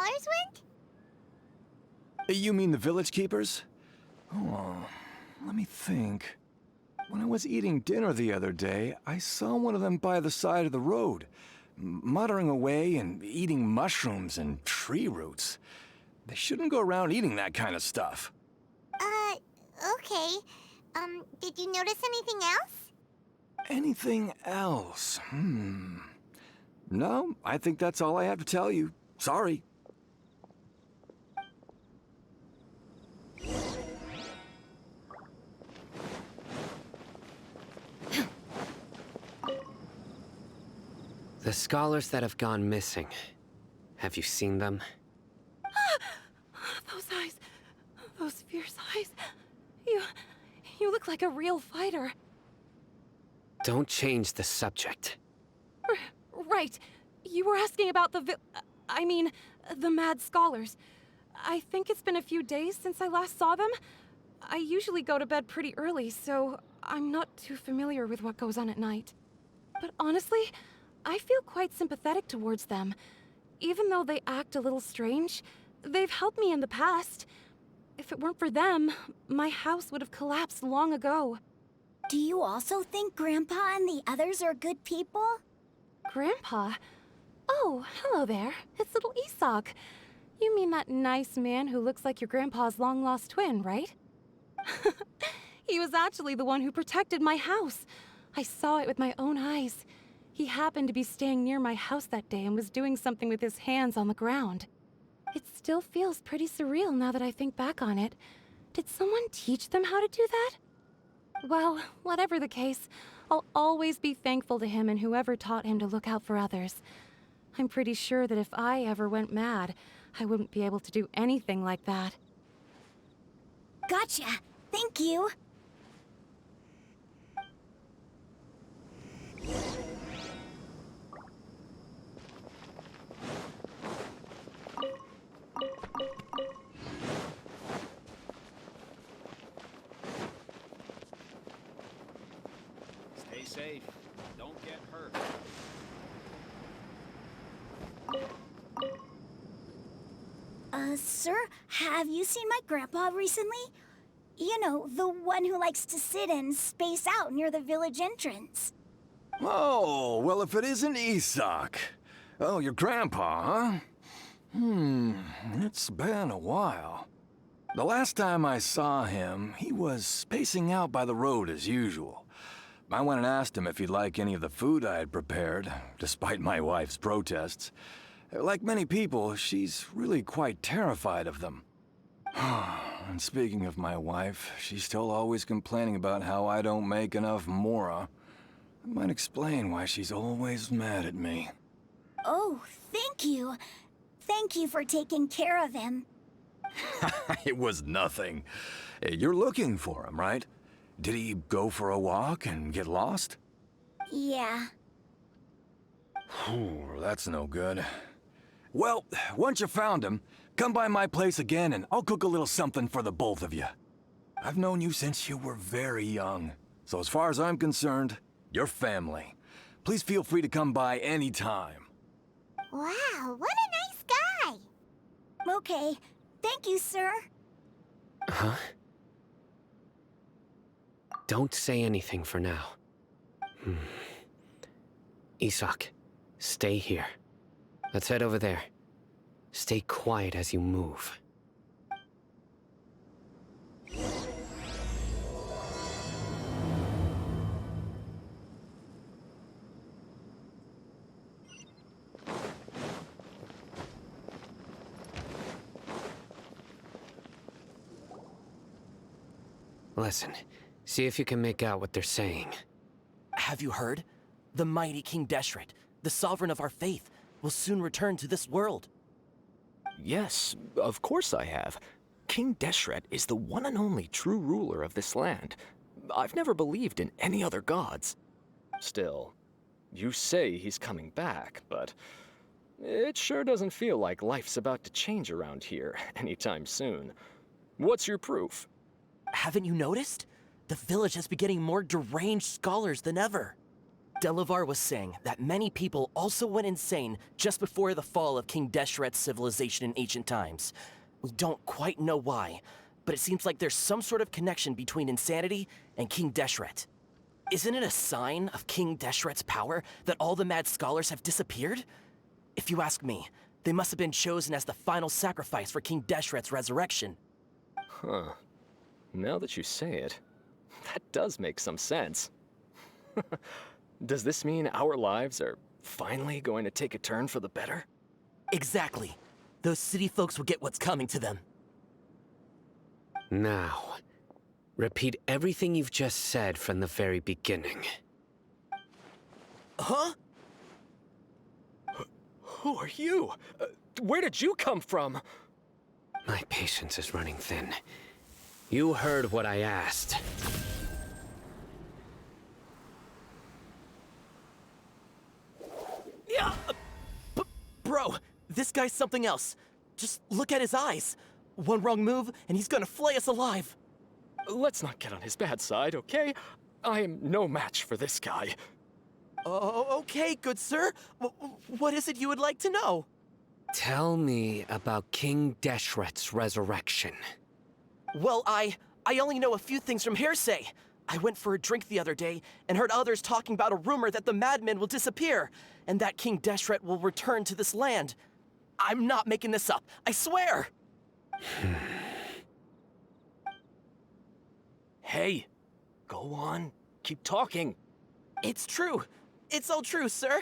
scholars went? You mean the village keepers? Oh, let me think. When I was eating dinner the other day, I saw one of them by the side of the road, muttering away and eating mushrooms and tree roots. They shouldn't go around eating that kind of stuff. Okay. Did you notice anything else? Anything else? No, I think that's all I have to tell you. Sorry. The scholars that have gone missing. Have you seen them? Those eyes. Those fierce eyes. You look like a real fighter. Don't change the subject. Right. You were asking about the mad scholars. I think it's been a few days since I last saw them. I usually go to bed pretty early, so I'm not too familiar with what goes on at night. But honestly, I feel quite sympathetic towards them. Even though they act a little strange, they've helped me in the past. If it weren't for them, my house would have collapsed long ago. Do you also think Grandpa and the others are good people? Grandpa? Oh, hello there. It's little Isak. You mean that nice man who looks like your grandpa's long-lost twin, right? He was actually the one who protected my house. I saw it with my own eyes. He happened to be staying near my house that day and was doing something with his hands on the ground. It still feels pretty surreal now that I think back on it. Did someone teach them how to do that? Well, whatever the case, I'll always be thankful to him and whoever taught him to look out for others. I'm pretty sure that if I ever went mad, I wouldn't be able to do anything like that. Gotcha. Thank you. Stay safe. Don't get hurt. Sir, have you seen my grandpa recently? You know, the one who likes to sit and space out near the village entrance. Oh, well, if it isn't Isak. Oh, your grandpa, huh? It's been a while. The last time I saw him, he was spacing out by the road as usual. I went and asked him if he'd like any of the food I had prepared, despite my wife's protests. Like many people, she's really quite terrified of them. And speaking of my wife, she's still always complaining about how I don't make enough mora. That might explain why she's always mad at me. Oh, thank you. Thank you for taking care of him. It was nothing. You're looking for him, right? Did he go for a walk and get lost? Yeah. That's no good. Well, once you found him, come by my place again and I'll cook a little something for the both of you. I've known you since you were very young, so as far as I'm concerned, you're family. Please feel free to come by anytime. Wow, what a nice guy. Okay, thank you, sir. Huh? Don't say anything for now. Isak, stay here. Let's head over there. Stay quiet as you move. Listen, see if you can make out what they're saying. Have you heard? The mighty King Deshret, the sovereign of our faith, will soon return to this world. Yes, of course I have. King Deshret is the one and only true ruler of this land. I've never believed in any other gods. Still, you say he's coming back, but it sure doesn't feel like life's about to change around here anytime soon. What's your proof? Haven't you noticed? The village has been getting more deranged scholars than ever. Delavar was saying that many people also went insane just before the fall of King Deshret's civilization in ancient times. We don't quite know why, but it seems like there's some sort of connection between insanity and King Deshret. Isn't it a sign of King Deshret's power that all the mad scholars have disappeared? If you ask me, they must have been chosen as the final sacrifice for King Deshret's resurrection. Huh. Now that you say it, that does make some sense. Does this mean our lives are finally going to take a turn for the better? Exactly. Those city folks will get what's coming to them. Now, repeat everything you've just said from the very beginning. Huh? Who are you? Where did you come from? My patience is running thin. You heard what I asked. Yeah, bro, this guy's something else. Just look at his eyes. One wrong move, and he's gonna flay us alive. Let's not get on his bad side, okay? I am no match for this guy. Oh, okay, good sir. What is it you would like to know? Tell me about King Deshret's resurrection. Well, I only know a few things from hearsay. I went for a drink the other day and heard others talking about a rumor that the madmen will disappear and that King Deshret will return to this land. I'm not making this up, I swear! Hey, go on. Keep talking. It's true. It's all true, sir.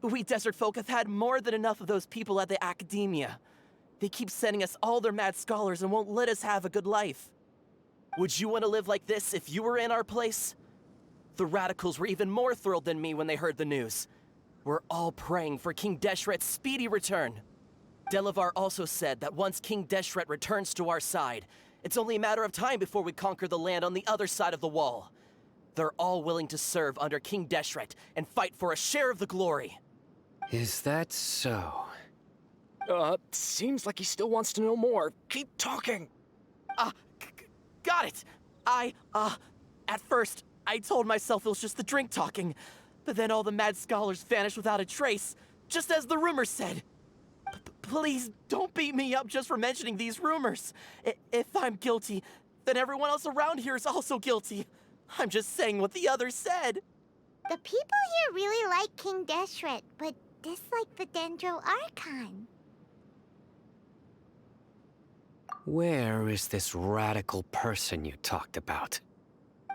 We desert folk have had more than enough of those people at the academia. They keep sending us all their mad scholars and won't let us have a good life. Would you want to live like this if you were in our place? The radicals were even more thrilled than me when they heard the news. We're all praying for King Deshret's speedy return. Delavar also said that once King Deshret returns to our side, it's only a matter of time before we conquer the land on the other side of the wall. They're all willing to serve under King Deshret and fight for a share of the glory. Is that so? Seems like he still wants to know more. Keep talking. Got it. At first, I told myself it was just the drink talking, but then all the mad scholars vanished without a trace, just as the rumors said. Please don't beat me up just for mentioning these rumors. If I'm guilty, then everyone else around here is also guilty. I'm just saying what the others said. The people here really like King Deshret, but dislike the Dendro Archon. Where is this radical person you talked about?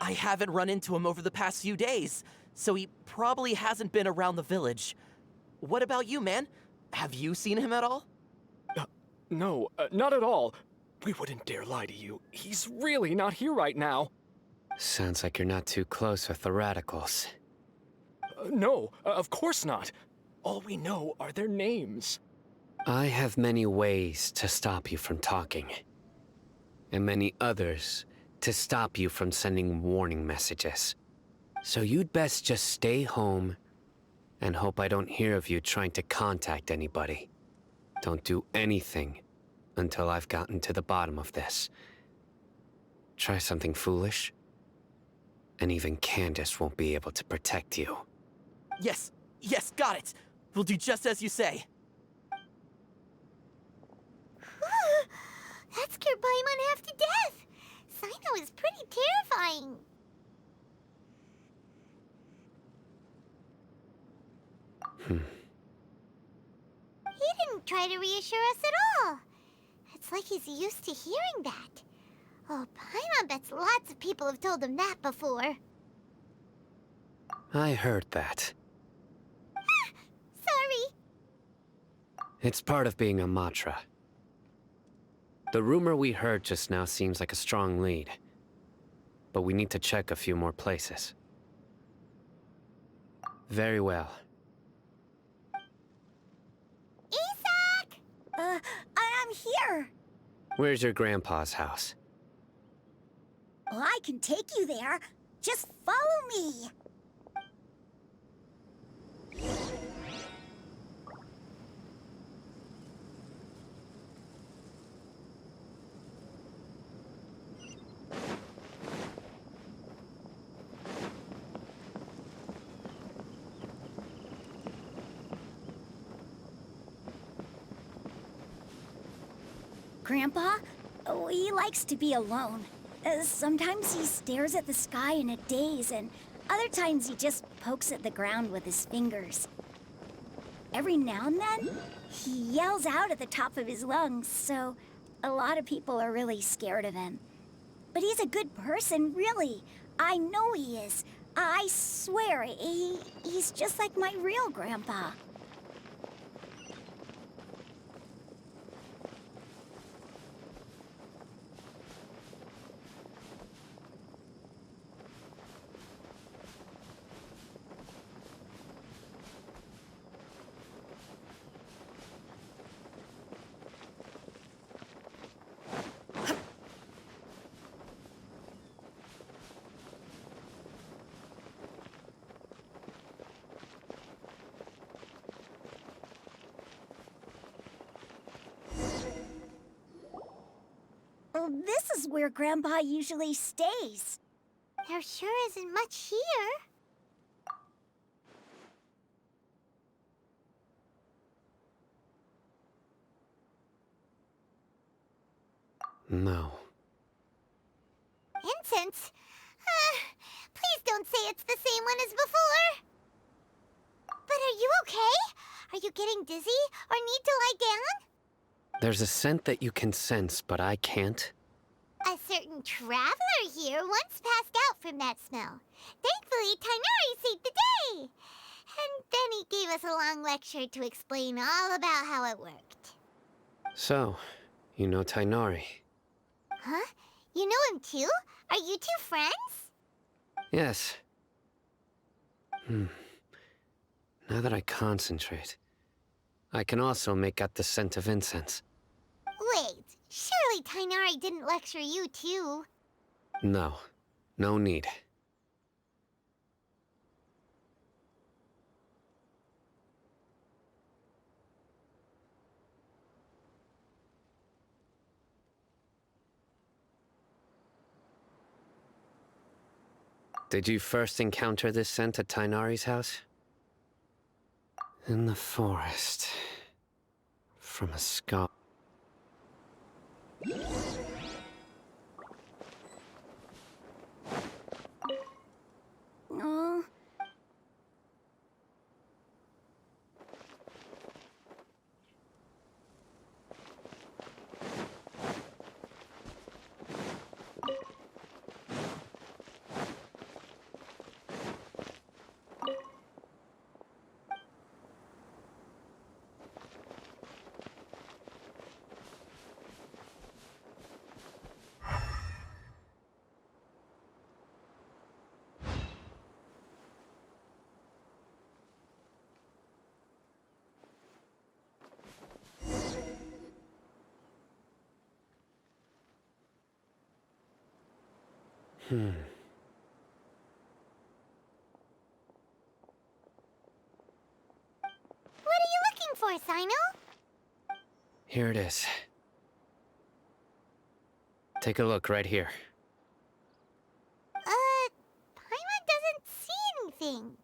I haven't run into him over the past few days, so he probably hasn't been around the village. What about you, man? Have you seen him at all? No, not at all. We wouldn't dare lie to you. He's really not here right now. Sounds like you're not too close with the radicals. No, of course not. All we know are their names. I have many ways to stop you from talking, and many others to stop you from sending warning messages. So you'd best just stay home and hope I don't hear of you trying to contact anybody. Don't do anything until I've gotten to the bottom of this. Try something foolish, and even Candace won't be able to protect you. Yes, got it. We'll do just as you say. That scared Paimon half to death. Sino is pretty terrifying. He didn't try to reassure us at all. It's like he's used to hearing that. Oh, Paimon bets lots of people have told him that before. I heard that. Sorry. It's part of being a Matra. The rumor we heard just now seems like a strong lead, but we need to check a few more places. Very well. Isak! I'm here. Where's your grandpa's house? Well, I can take you there. Just follow me. Grandpa, oh, he likes to be alone. Sometimes he stares at the sky in a daze, and other times he just pokes at the ground with his fingers. Every now and then, he yells out at the top of his lungs, so a lot of people are really scared of him. But he's a good person, really. I know he is. I swear, he's just like my real grandpa. Well, this is where Grandpa usually stays. There sure isn't much here. No. Incense? Please don't say it's the same one as before. But are you okay? Are you getting dizzy or need to lie down? There's a scent that you can sense, but I can't. A certain traveler here once passed out from that smell. Thankfully, Tainari saved the day. And then he gave us a long lecture to explain all about how it worked. So, you know Tainari? Huh? You know him too? Are you two friends? Yes. Now that I concentrate, I can also make out the scent of incense. Wait, surely Tainari didn't lecture you too. No. No need. Did you first encounter this scent at Tainari's house? In the forest. From a scar. Oh. What are you looking for, Sino? Here it is. Take a look right here. Paimon doesn't see anything.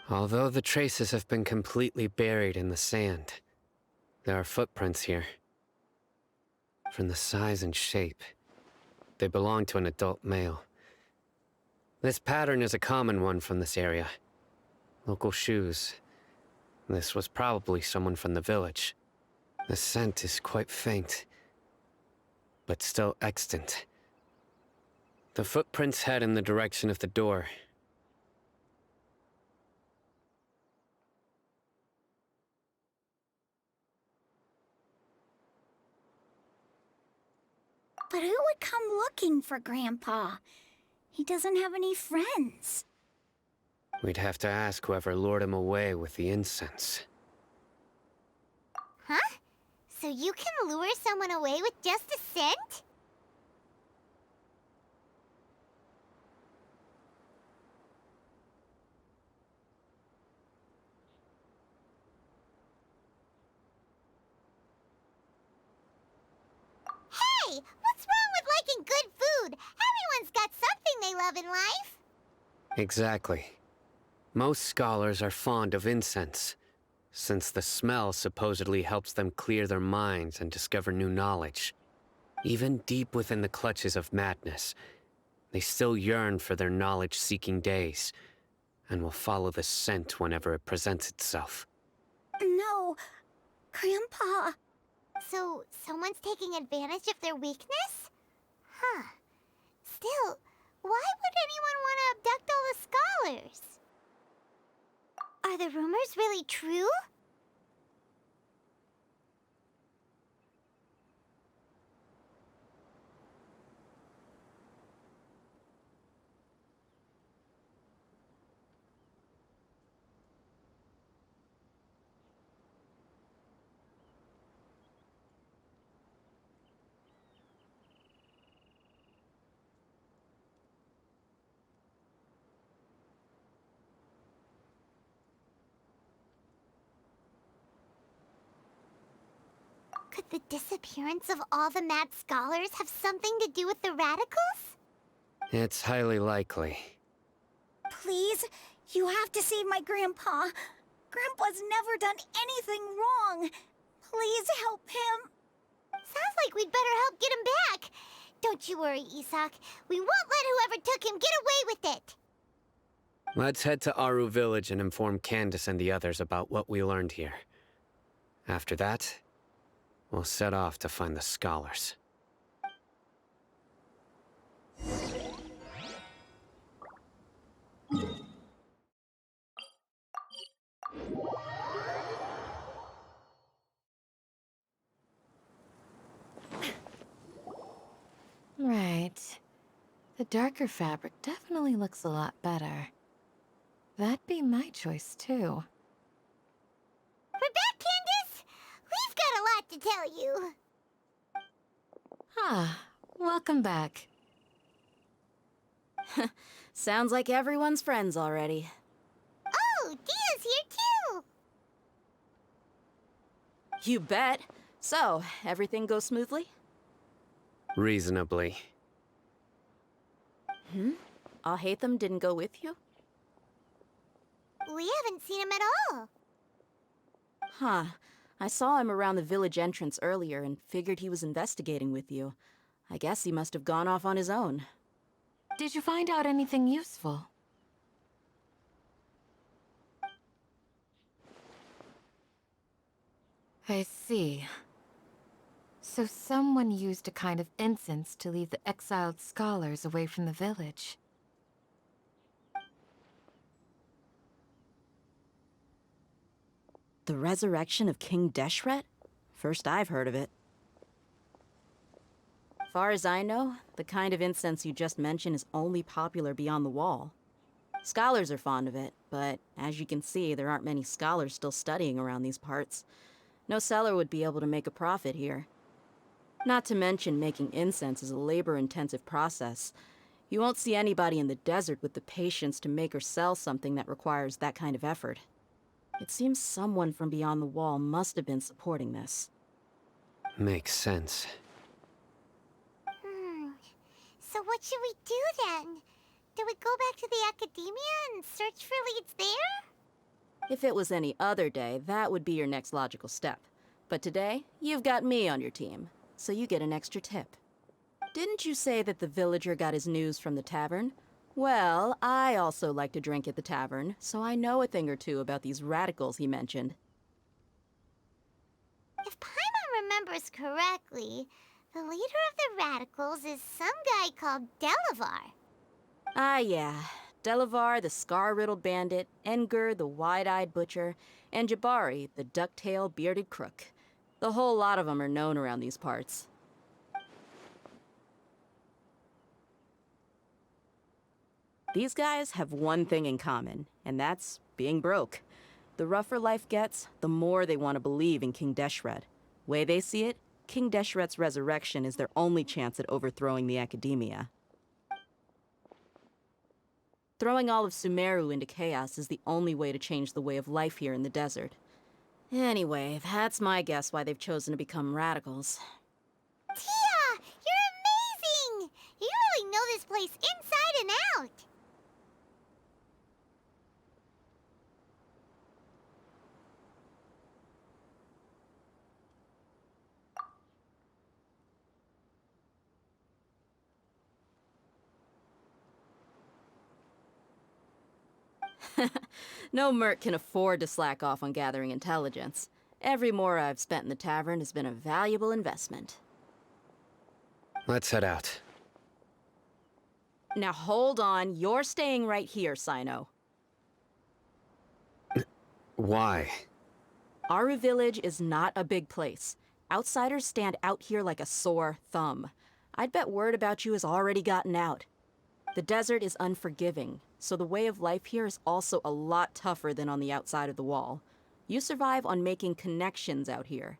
Although the traces have been completely buried in the sand, there are footprints here. From the size and shape, they belong to an adult male. This pattern is a common one from this area. Local shoes. This was probably someone from the village. The scent is quite faint, but still extant. The footprints head in the direction of the door. But who would come looking for Grandpa? He doesn't have any friends. We'd have to ask whoever lured him away with the incense. Huh? So you can lure someone away with just a scent? Hey! What's wrong with liking good food? Everyone's got something they love in life. Exactly. Most scholars are fond of incense, since the smell supposedly helps them clear their minds and discover new knowledge. Even deep within the clutches of madness, they still yearn for their knowledge-seeking days, and will follow the scent whenever it presents itself. No, Grandpa. So, someone's taking advantage of their weakness? Huh. Still, why would anyone want to abduct all the scholars? Are the rumors really true? Could the disappearance of all the mad scholars have something to do with the radicals? It's highly likely. Please, you have to save my Grandpa. Grandpa's never done anything wrong. Please help him. Sounds like we'd better help get him back. Don't you worry, Isak. We won't let whoever took him get away with it. Let's head to Aru Village and inform Candace and the others about what we learned here. After that, we'll set off to find the scholars. Right. The darker fabric definitely looks a lot better. That'd be my choice, too. We're back, Candace! We've got a lot to tell you. Ah, welcome back. Sounds like everyone's friends already. Oh, Dia's here too! You bet. So, everything goes smoothly? Reasonably. Alhaitham didn't go with you? We haven't seen him at all. Huh. I saw him around the village entrance earlier and figured he was investigating with you. I guess he must have gone off on his own. Did you find out anything useful? I see. So someone used a kind of incense to lead the exiled scholars away from the village. The resurrection of King Deshret? First I've heard of it. Far as I know, the kind of incense you just mentioned is only popular beyond the wall. Scholars are fond of it, but as you can see, there aren't many scholars still studying around these parts. No seller would be able to make a profit here. Not to mention making incense is a labor-intensive process. You won't see anybody in the desert with the patience to make or sell something that requires that kind of effort. It seems someone from beyond the wall must have been supporting this. Makes sense. So what should we do then? Do we go back to the academia and search for leads there? If it was any other day, that would be your next logical step. But today, you've got me on your team, so you get an extra tip. Didn't you say that the villager got his news from the tavern? Well, I also like to drink at the tavern, so I know a thing or two about these radicals he mentioned. If Paimon remembers correctly, the leader of the radicals is some guy called Delavar. Ah, yeah. Delavar, the scar-riddled bandit, Engur, the wide-eyed butcher, and Jabari, the duck-tailed bearded crook. The whole lot of them are known around these parts. These guys have one thing in common, and that's being broke. The rougher life gets, the more they want to believe in King Deshret. Way they see it, King Deshret's resurrection is their only chance at overthrowing the academia. Throwing all of Sumeru into chaos is the only way to change the way of life here in the desert. Anyway, that's my guess why they've chosen to become radicals. Tia! You're amazing! You really know this place inside and out! No merc can afford to slack off on gathering intelligence. Every mora I've spent in the tavern has been a valuable investment. Let's head out. Now hold on, you're staying right here, Sino. Why? Aru Village is not a big place. Outsiders stand out here like a sore thumb. I'd bet word about you has already gotten out. The desert is unforgiving, so the way of life here is also a lot tougher than on the outside of the wall. You survive on making connections out here.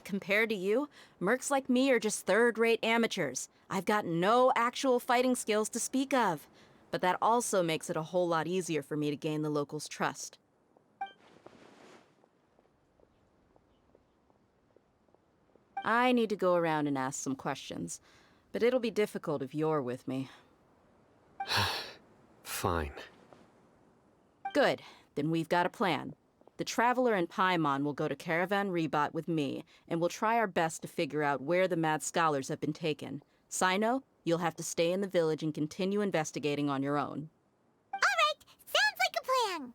Compared to you, mercs like me are just third-rate amateurs. I've got no actual fighting skills to speak of. But that also makes it a whole lot easier for me to gain the locals' trust. I need to go around and ask some questions, but it'll be difficult if you're with me. Fine. Good. Then we've got a plan. The Traveler and Paimon will go to Caravan Rebot with me, and we'll try our best to figure out where the mad scholars have been taken. Sino, you'll have to stay in the village and continue investigating on your own. All right, sounds like a plan.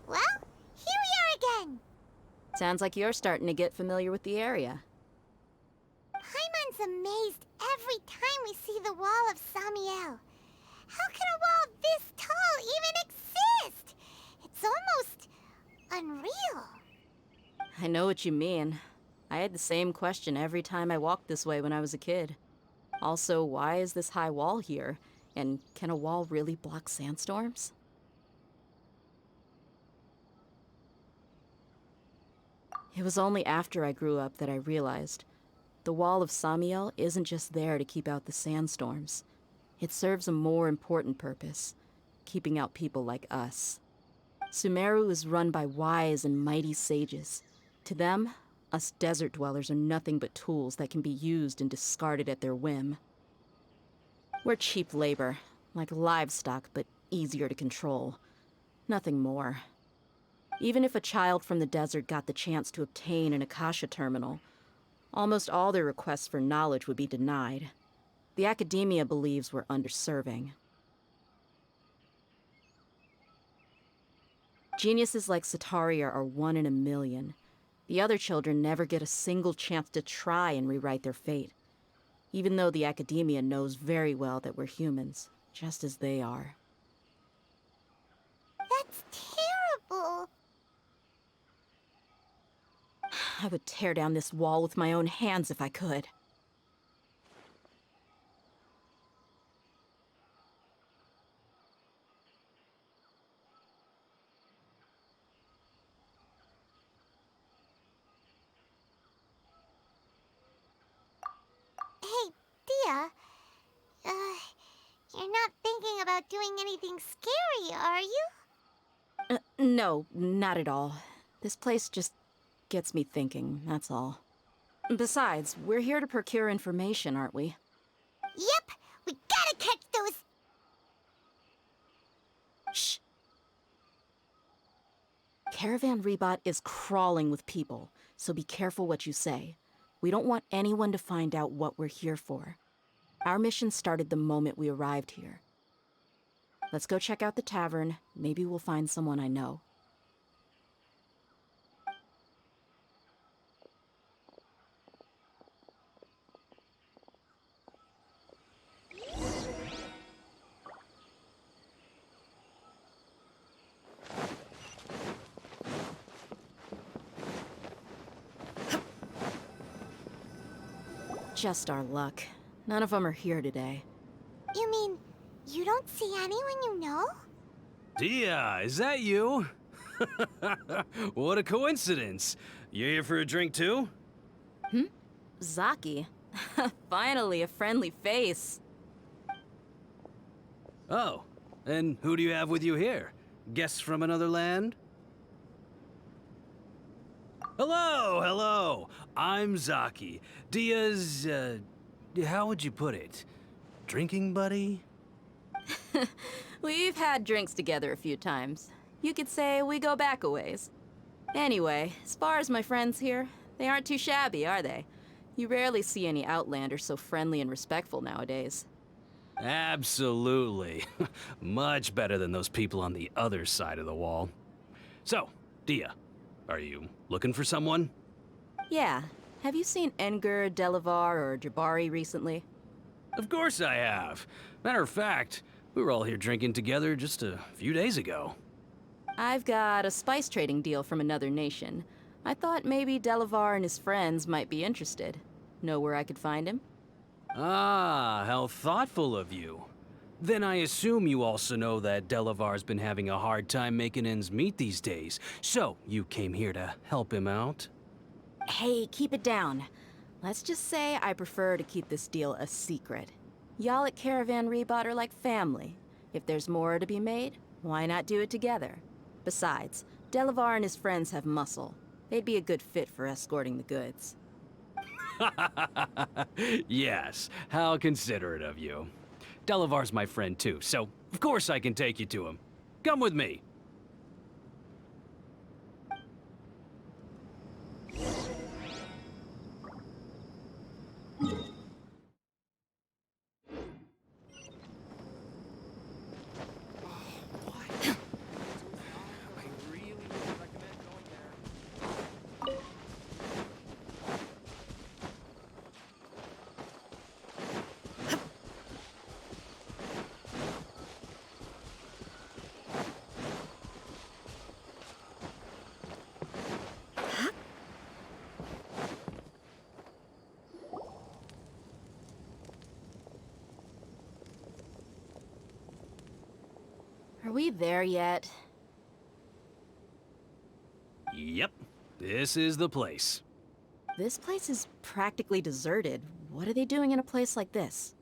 Well, here we are again. Sounds like you're starting to get familiar with the area. Paimon's amazed every time we see the wall of Samiel. How can a wall this tall even exist? It's almost unreal. I know what you mean. I had the same question every time I walked this way when I was a kid. Also, why is this high wall here? And can a wall really block sandstorms? It was only after I grew up that I realized the wall of Samiel isn't just there to keep out the sandstorms. It serves a more important purpose, keeping out people like us. Sumeru is run by wise and mighty sages. To them, us desert dwellers are nothing but tools that can be used and discarded at their whim. We're cheap labor, like livestock, but easier to control. Nothing more. Even if a child from the desert got the chance to obtain an Akasha terminal, almost all their requests for knowledge would be denied. The academia believes we're underserving. Geniuses like Sataria are one in a million. The other children never get a single chance to try and rewrite their fate, even though the academia knows very well that we're humans, just as they are. That's terrible. I would tear down this wall with my own hands if I could. Hey, Dia. You're not thinking about doing anything scary, are you? No, not at all. This place just gets me thinking, that's all. Besides, we're here to procure information, aren't we? Yep, we gotta catch those. Shh. Caravan Rebot is crawling with people, so be careful what you say. We don't want anyone to find out what we're here for. Our mission started the moment we arrived here. Let's go check out the tavern. Maybe we'll find someone I know. Just our luck. None of them are here today. You mean you don't see anyone you know? Dia, is that you? What a coincidence. You here for a drink too? Zaki. Finally, a friendly face. Oh, and who do you have with you here? Guests from another land? Hello, hello. I'm Zaki. Dia's, how would you put it? Drinking buddy? We've had drinks together a few times. You could say we go back a ways. Anyway, as far as my friends here, they aren't too shabby, are they? You rarely see any Outlanders so friendly and respectful nowadays. Absolutely. Much better than those people on the other side of the wall. So, Dia, are you looking for someone? Yeah. Have you seen Enger, Delavar, or Jabari recently? Of course I have. Matter of fact, we were all here drinking together just a few days ago. I've got a spice trading deal from another nation. I thought maybe Delavar and his friends might be interested. Know where I could find him? Ah, how thoughtful of you. Then I assume you also know that Delavar's been having a hard time making ends meet these days, so you came here to help him out? Hey, keep it down. Let's just say I prefer to keep this deal a secret. Y'all at Caravan Rebot are like family. If there's more to be made, why not do it together? Besides, Delavar and his friends have muscle. They'd be a good fit for escorting the goods. Yes, how considerate of you. Delavar's my friend too, so of course I can take you to him. Come with me. Are we there yet? Yep, this is the place. This place is practically deserted. What are they doing in a place like this?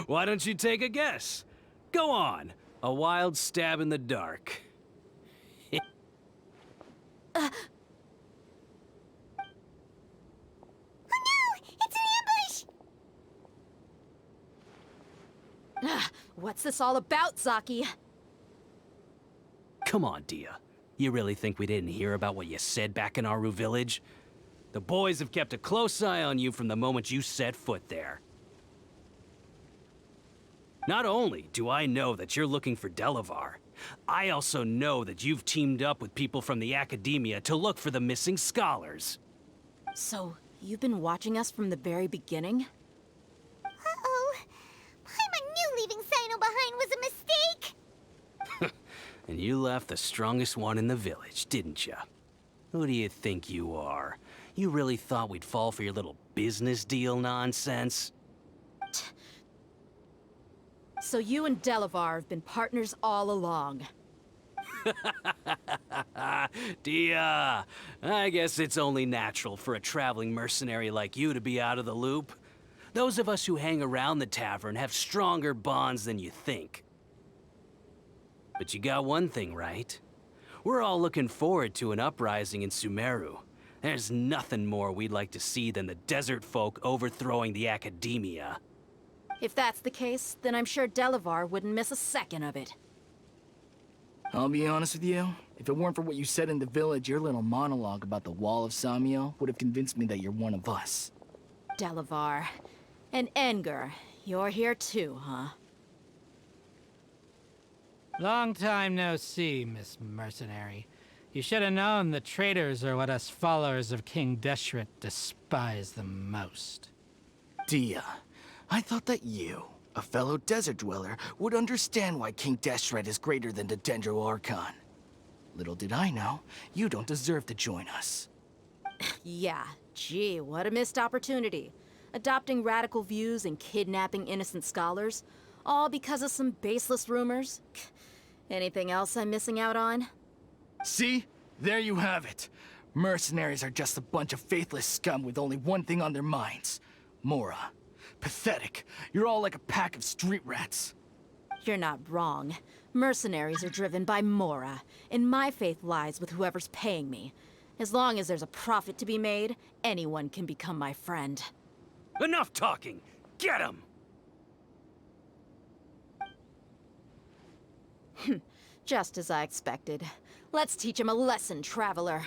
Why don't you take a guess? Go on, a wild stab in the dark. What's this all about, Zaki? Come on, Dia. You really think we didn't hear about what you said back in Aru village? The boys have kept a close eye on you from the moment you set foot there. Not only do I know that you're looking for Delavar, I also know that you've teamed up with people from the Academia to look for the missing scholars. So, you've been watching us from the very beginning? Uh-oh. Paimon knew leaving Sino behind was a mistake! And you left the strongest one in the village, didn't you? Who do you think you are? You really thought we'd fall for your little business deal nonsense? So you and Delavar have been partners all along. Dia, I guess it's only natural for a traveling mercenary like you to be out of the loop. Those of us who hang around the tavern have stronger bonds than you think. But you got one thing right. We're all looking forward to an uprising in Sumeru. There's nothing more we'd like to see than the desert folk overthrowing the Academia. If that's the case, then I'm sure Delavar wouldn't miss a second of it. I'll be honest with you. If it weren't for what you said in the village, your little monologue about the Wall of Samiel would have convinced me that you're one of us. Delavar. And Enger. You're here too, huh? Long time no see, Miss Mercenary. You should have known the traitors are what us followers of King Deshret despise the most. Dia, I thought that you, a fellow desert dweller, would understand why King Deshret is greater than the Dendro Archon. Little did I know, you don't deserve to join us. Yeah, gee, what a missed opportunity. Adopting radical views and kidnapping innocent scholars, all because of some baseless rumors. Anything else I'm missing out on? See? There you have it. Mercenaries are just a bunch of faithless scum with only one thing on their minds. Mora. Pathetic. You're all like a pack of street rats. You're not wrong. Mercenaries are driven by Mora, and my faith lies with whoever's paying me. As long as there's a profit to be made, anyone can become my friend. Enough talking! Get him! Just as I expected. Let's teach him a lesson, traveler.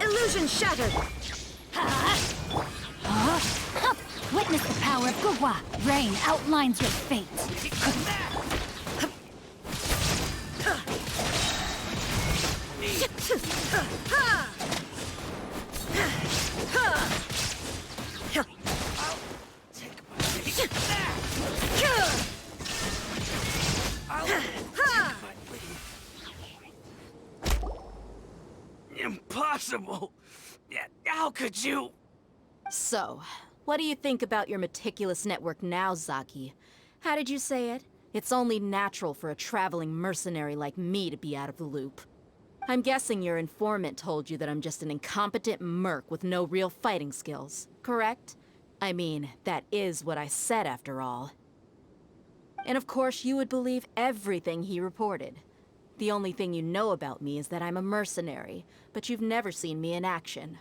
Illusion shattered! Witness the power of Gugwa. Rain outlines your fate. Impossible! How could you? So, what do you think about your meticulous network now, Zaki? How did you say it? It's only natural for a traveling mercenary like me to be out of the loop. I'm guessing your informant told you that I'm just an incompetent merc with no real fighting skills, correct? I mean, that is what I said after all. And of course, you would believe everything he reported. The only thing you know about me is that I'm a mercenary, but you've never seen me in action.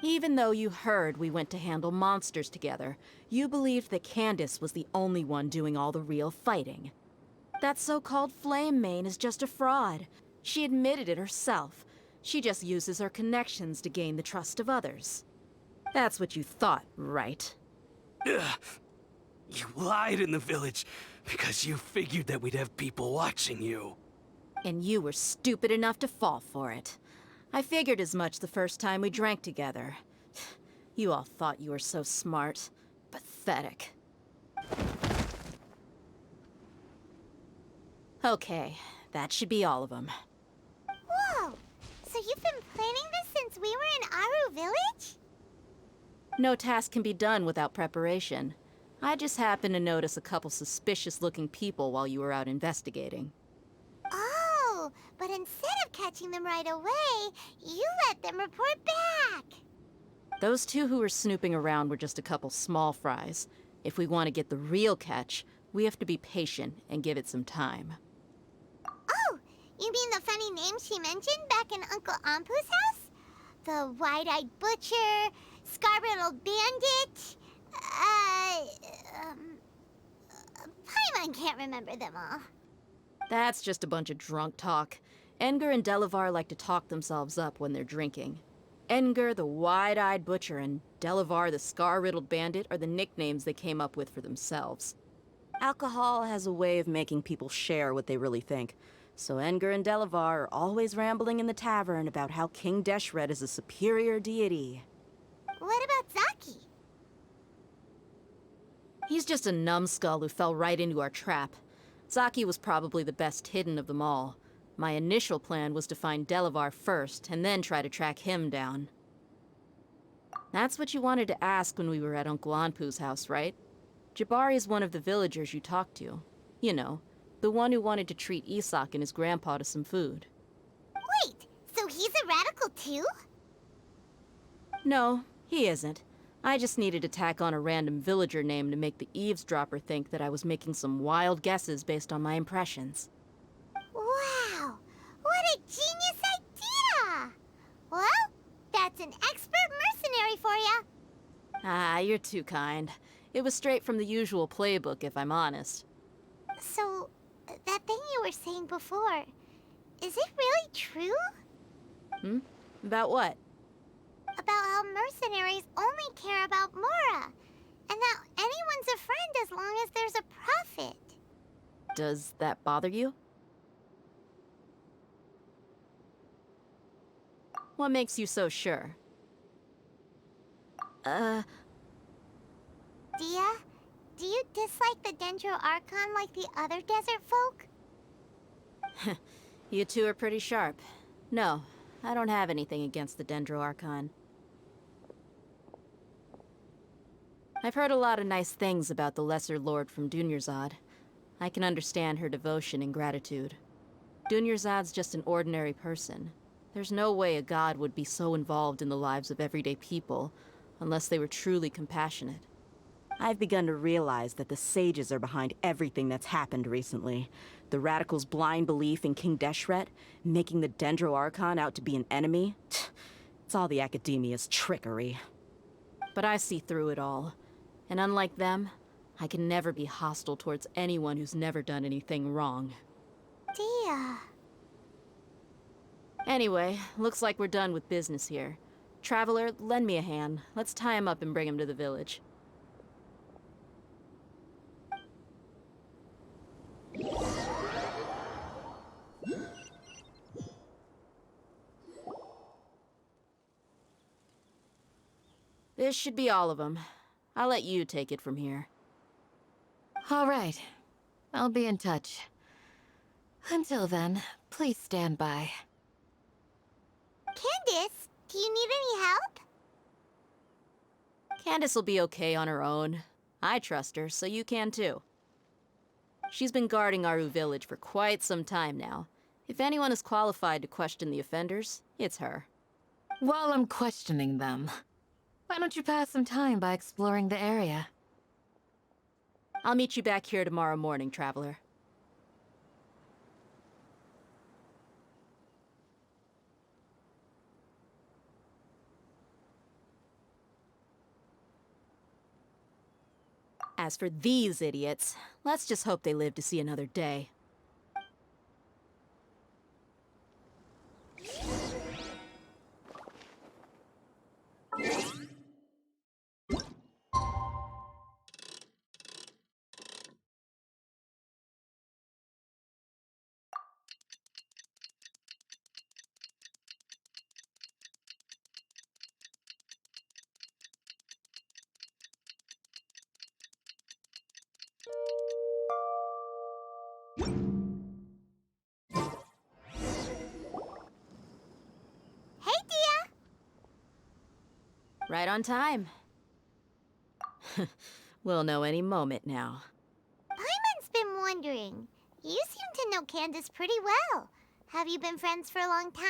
Even though you heard we went to handle monsters together, you believed that Candace was the only one doing all the real fighting. That so-called Flame Mane is just a fraud. She admitted it herself. She just uses her connections to gain the trust of others. That's what you thought, right? Ugh. You lied in the village because you figured that we'd have people watching you. And you were stupid enough to fall for it. I figured as much the first time we drank together. You all thought you were so smart. Pathetic. Okay, that should be all of them. Whoa! So you've been planning this since we were in Aru Village? No task can be done without preparation. I just happened to notice a couple suspicious-looking people while you were out investigating. Oh, but instead of catching them right away, you let them report back. Those two who were snooping around were just a couple small fries. If we want to get the real catch, we have to be patient and give it some time. Oh, you mean the funny name she mentioned back in Uncle Ampu's house? The wide-eyed butcher, scar-riddled bandit, Paimon can't remember them all. That's just a bunch of drunk talk. Edgar and Delavar like to talk themselves up when they're drinking. Edgar, the wide-eyed butcher, and Delavar, the scar-riddled bandit, are the nicknames they came up with for themselves. Alcohol has a way of making people share what they really think. So Edgar and Delavar are always rambling in the tavern about how King Deshret is a superior deity. What about Zaki? He's just a numbskull who fell right into our trap. Zaki was probably the best hidden of them all. My initial plan was to find Delavar first, and then try to track him down. That's what you wanted to ask when we were at Uncle Anpu's house, right? Jabari is one of the villagers you talked to. You know, the one who wanted to treat Isak and his grandpa to some food. Wait, so he's a radical too? No, he isn't. I just needed to tack on a random villager name to make the eavesdropper think that I was making some wild guesses based on my impressions. Wow, what a genius idea! Well, that's an expert mercenary for you. Ah, you're too kind. It was straight from the usual playbook, if I'm honest. So, that thing you were saying before, is it really true? About what? About how mercenaries only care about Mora, and that anyone's a friend as long as there's a profit. Does that bother you? What makes you so sure? Dia, do you dislike the Dendro Archon like the other desert folk? You two are pretty sharp. No, I don't have anything against the Dendro Archon. I've heard a lot of nice things about the Lesser Lord from Dunyarzad. I can understand her devotion and gratitude. Dunyarzad's just an ordinary person. There's no way a god would be so involved in the lives of everyday people unless they were truly compassionate. I've begun to realize that the sages are behind everything that's happened recently. The radicals' blind belief in King Deshret, making the Dendro Archon out to be an enemy. It's all the academia's trickery. But I see through it all. And unlike them, I can never be hostile towards anyone who's never done anything wrong. Dia. Anyway, looks like we're done with business here. Traveler, lend me a hand. Let's tie him up and bring him to the village. This should be all of them. I'll let you take it from here. All right. I'll be in touch. Until then, please stand by. Candace, do you need any help? Candace will be okay on her own. I trust her, so you can too. She's been guarding Aru village for quite some time now. If anyone is qualified to question the offenders, it's her. While I'm questioning them, why don't you pass some time by exploring the area? I'll meet you back here tomorrow morning, Traveler. As for these idiots, let's just hope they live to see another day. Hey, Dia! Right on time. We'll know any moment now. Paimon's been wondering. You seem to know Candace pretty well. Have you been friends for a long time?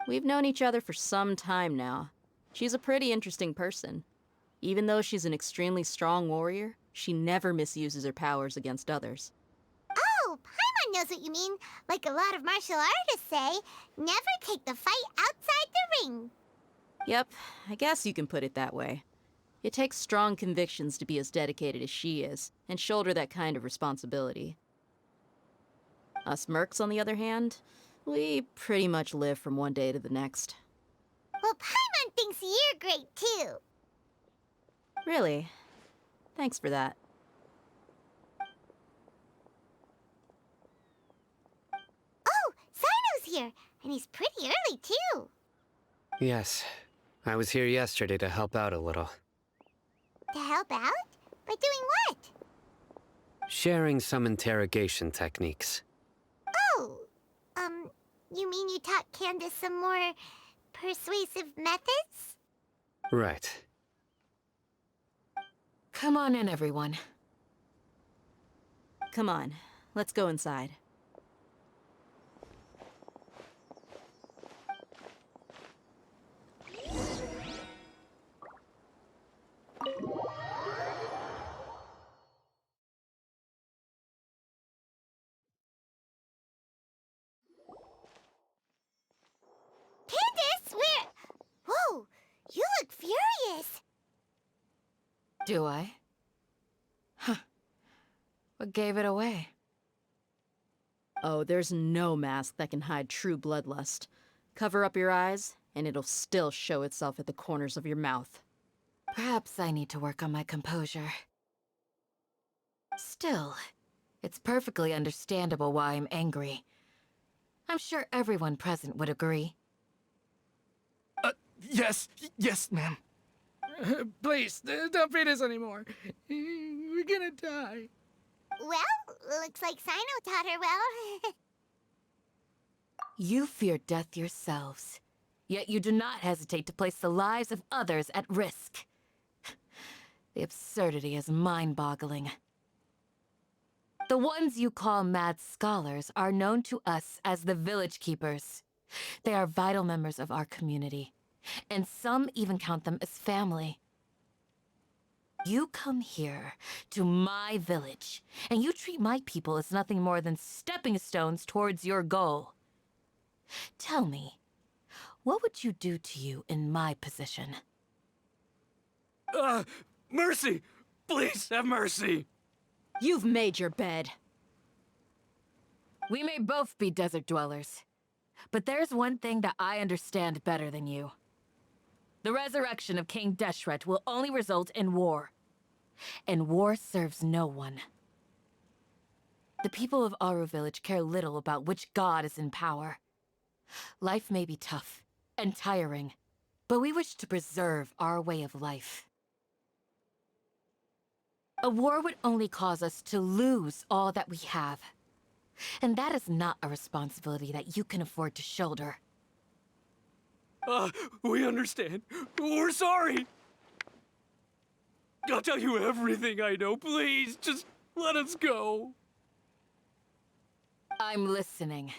We've known each other for some time now. She's a pretty interesting person. Even though she's an extremely strong warrior, she never misuses her powers against others. Oh, Paimon knows what you mean. Like a lot of martial artists say, never take the fight outside the ring. Yep, I guess you can put it that way. It takes strong convictions to be as dedicated as she is, and shoulder that kind of responsibility. Us mercs, on the other hand, we pretty much live from one day to the next. Well, Paimon thinks you're great, too. Really? Thanks for that. Oh, Sino's here, and he's pretty early, too. Yes. I was here yesterday to help out a little. To help out? By doing what? Sharing some interrogation techniques. Oh, you mean you taught Candace some more persuasive methods? Right. Come on in, everyone. Come on, let's go inside. Candace, where? Whoa, you look furious. Do I? Huh. What gave it away? Oh, there's no mask that can hide true bloodlust. Cover up your eyes, and it'll still show itself at the corners of your mouth. Perhaps I need to work on my composure. Still, it's perfectly understandable why I'm angry. I'm sure everyone present would agree. Yes, ma'am. Please, don't beat us anymore. We're gonna die. Well, looks like Sino taught her well. You fear death yourselves, yet you do not hesitate to place the lives of others at risk. The absurdity is mind-boggling. The ones you call mad scholars are known to us as the Village Keepers. They are vital members of our community, and some even count them as family. You come here, to my village, and you treat my people as nothing more than stepping stones towards your goal. Tell me, what would you do to you in my position? Mercy! Please have mercy! You've made your bed. We may both be desert dwellers, but there's one thing that I understand better than you. The resurrection of King Deshret will only result in war. And war serves no one. The people of Aru village care little about which god is in power. Life may be tough and tiring, but we wish to preserve our way of life. A war would only cause us to lose all that we have. And that is not a responsibility that you can afford to shoulder. We understand. We're sorry. I'll tell you everything I know. Please, just let us go. I'm listening.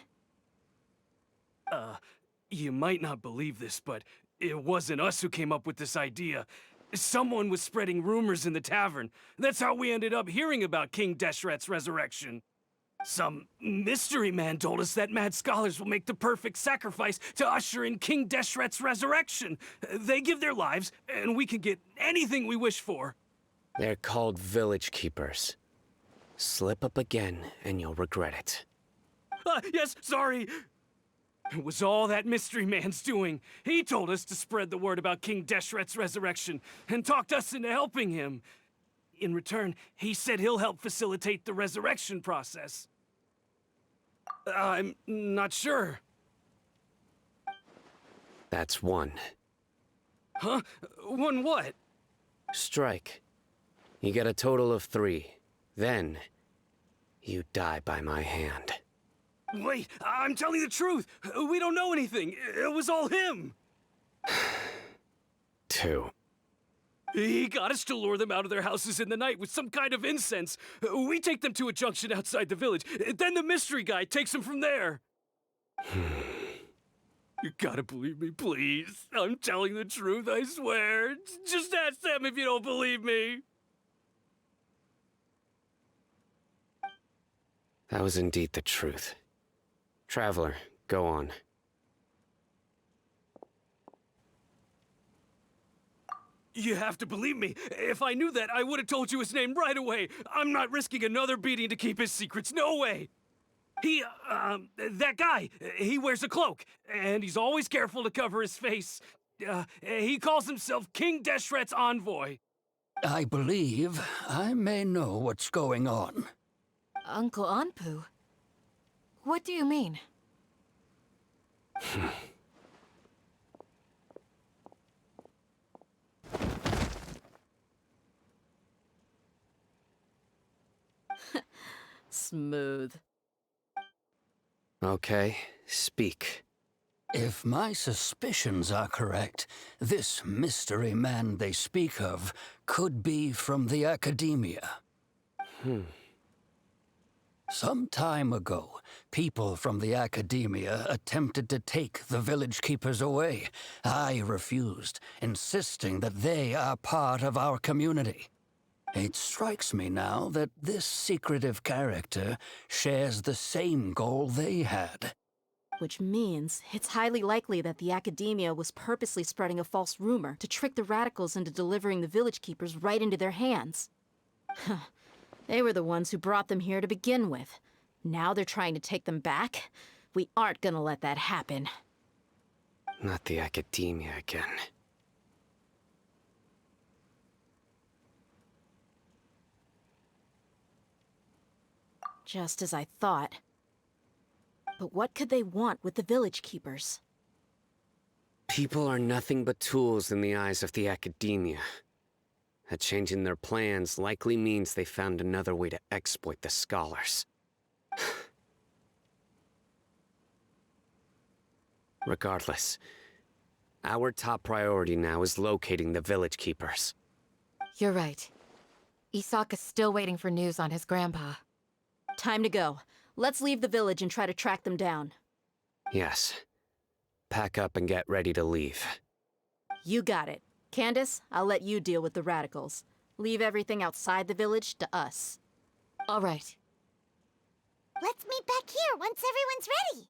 You might not believe this, but it wasn't us who came up with this idea. Someone was spreading rumors in the tavern. That's how we ended up hearing about King Deshret's resurrection. Some mystery man told us that mad scholars will make the perfect sacrifice to usher in King Deshret's resurrection. They give their lives, and we can get anything we wish for. They're called village keepers. Slip up again, and you'll regret it. Yes, sorry. It was all that mystery man's doing. He told us to spread the word about King Deshret's resurrection, and talked us into helping him. In return, he said he'll help facilitate the resurrection process. I'm not sure. That's one. Huh? One what? Strike. You get a total of 3. Then, you die by my hand. Wait, I'm telling the truth. We don't know anything. It was all him. 2. He got us to lure them out of their houses in the night with some kind of incense. We take them to a junction outside the village. Then the mystery guy takes them from there. You gotta believe me, please. I'm telling the truth, I swear. Just ask them if you don't believe me. That was indeed the truth. Traveler, go on. You have to believe me. If I knew that, I would have told you his name right away. I'm not risking another beating to keep his secrets. No way. That guy, he wears a cloak, and he's always careful to cover his face. He calls himself King Deshret's envoy. I believe I may know what's going on. Uncle Anpu? What do you mean? Smooth. Okay, speak. If my suspicions are correct, this mystery man they speak of could be from the academia. Some time ago, people from the academia attempted to take the village keepers away. I refused, insisting that they are part of our community. It strikes me now that this secretive character shares the same goal they had. Which means it's highly likely that the academia was purposely spreading a false rumor to trick the radicals into delivering the village keepers right into their hands. They were the ones who brought them here to begin with. Now they're trying to take them back? We aren't gonna let that happen. Not the academia again. Just as I thought. But what could they want with the village keepers? People are nothing but tools in the eyes of the academia. A change in their plans likely means they found another way to exploit the scholars. Regardless, our top priority now is locating the village keepers. You're right. Isak is still waiting for news on his grandpa. Time to go. Let's leave the village and try to track them down. Yes. pack up and get ready to leave. You got it. Candace, I'll let you deal with the radicals. Leave everything outside the village to us. All right. Let's meet back here once everyone's ready.